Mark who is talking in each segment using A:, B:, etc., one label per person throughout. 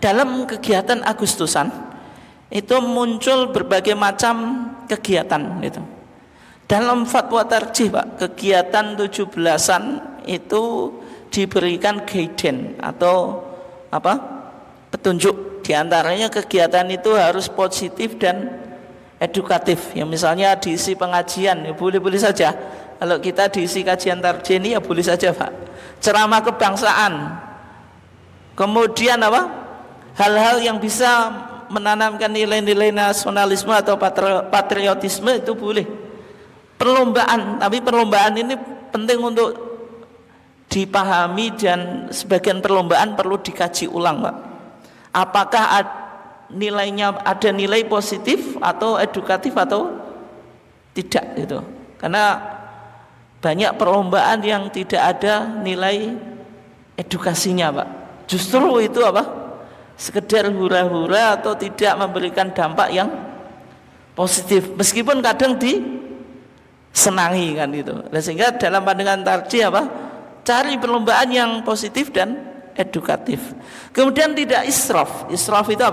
A: dalam kegiatan Agustusan itu muncul berbagai macam kegiatan itu. Dalam fatwa tarjih Pak, kegiatan 17-an itu diberikan guidance atau petunjuk. Di antaranya kegiatan itu harus positif dan edukatif. Ya misalnya diisi pengajian, ya boleh-boleh saja. Kalau kita diisi kajian tarjih ini ya boleh saja Pak. Ceramah kebangsaan. Kemudian hal-hal yang bisa menanamkan nilai-nilai nasionalisme atau patriotisme itu boleh. Perlombaan, tapi perlombaan ini penting untuk dipahami dan sebagian perlombaan perlu dikaji ulang Pak. Apakah nilainya ada nilai positif atau edukatif atau tidak gitu. Karena banyak perlombaan yang tidak ada nilai edukasinya Pak. Justru itu sekedar hura-hura atau tidak memberikan dampak yang positif. Meskipun kadang disenangi kan gitu. Sehingga dalam pandangan tarjih cari perlombaan yang positif dan edukatif. Kemudian tidak israf. Israf itu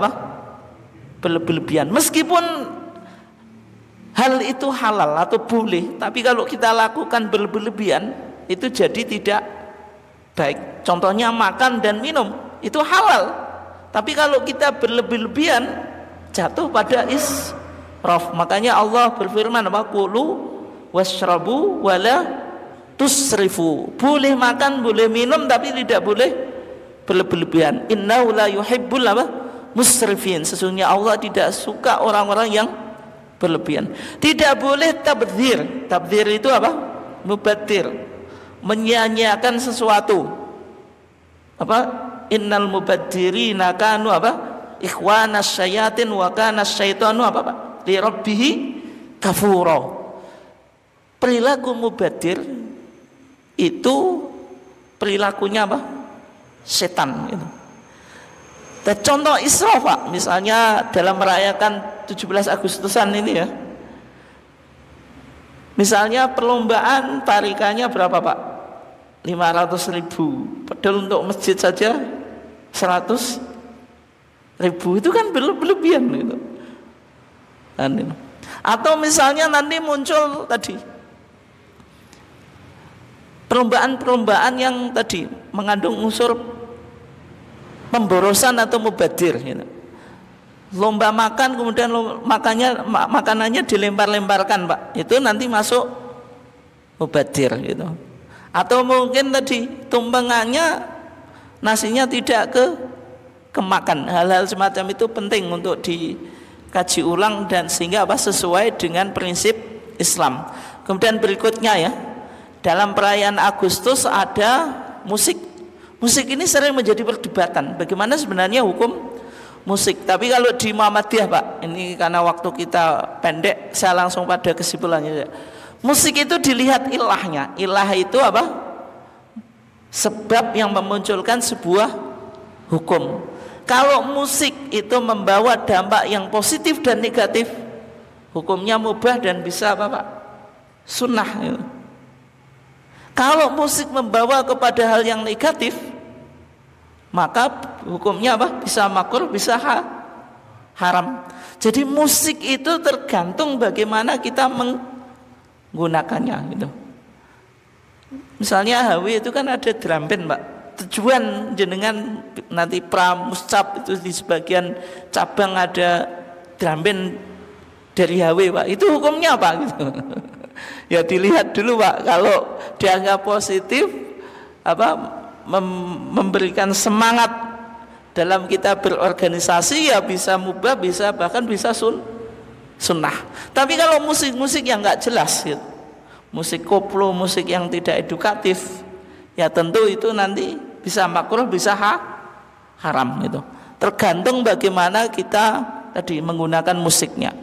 A: berlebihan. Meskipun hal itu halal atau boleh, tapi kalau kita lakukan berlebihan itu jadi tidak baik. Contohnya makan dan minum itu halal, tapi kalau kita berlebihan jatuh pada israf. Makanya Allah berfirman kulu washrabu wala tusrifu. Boleh makan, boleh minum, tapi tidak boleh berlebihan. Innahu la yuhibbul musrifin. Sesungguhnya Allah tidak suka orang-orang yang berlebihan. Tidak boleh tabdzir. Tabdzir itu mubadzir, menyia-nyiakan sesuatu. Innal mubadzirina kanu ikhwanas syayatin wa kana syaitanu li rabbih kafura. Perilaku mubadzir itu perilakunya setan gitu. Dan contoh israf Pak, misalnya dalam merayakan 17 Agustusan ini ya. Misalnya perlombaan tarikanya berapa Pak? 500.000. Padahal untuk masjid saja 100.000. Itu kan berlebihan gitu. Atau misalnya nanti muncul tadi perlombaan yang tadi mengandung unsur pemborosan atau mubadzir gitu. Lomba makan kemudian makanannya dilempar-lemparkan Pak, itu nanti masuk mubadzir gitu. Atau mungkin tadi tumpengannya nasinya tidak kemakan. Hal-hal semacam itu penting untuk dikaji ulang dan sehingga sesuai dengan prinsip Islam. Kemudian berikutnya ya, dalam perayaan Agustus ada musik. Musik ini sering menjadi perdebatan. Bagaimana sebenarnya hukum musik? Tapi kalau di Muhammadiyah Pak, ini karena waktu kita pendek, saya langsung pada kesimpulannya. Musik itu dilihat ilahnya. Ilah itu sebab yang memunculkan sebuah hukum. Kalau musik itu membawa dampak yang positif dan negatif, hukumnya mubah dan bisa Pak? Sunnah gitu. Kalau musik membawa kepada hal yang negatif, maka hukumnya bisa makruh, bisa haram. Jadi musik itu tergantung bagaimana kita menggunakannya gitu. Misalnya HW itu kan ada drum band Pak. Tujuan jenengan nanti pramuscap itu di sebagian cabang ada drum band dari HW Pak. Itu hukumnya apa gitu. Ya dilihat dulu Pak, kalau dianggap positif memberikan semangat dalam kita berorganisasi ya bisa mubah, bisa bahkan bisa sunnah. Tapi kalau musik-musik yang nggak jelas gitu, musik koplo, musik yang tidak edukatif, ya tentu itu nanti bisa makruh, bisa haram gitu. Tergantung bagaimana kita tadi menggunakan musiknya.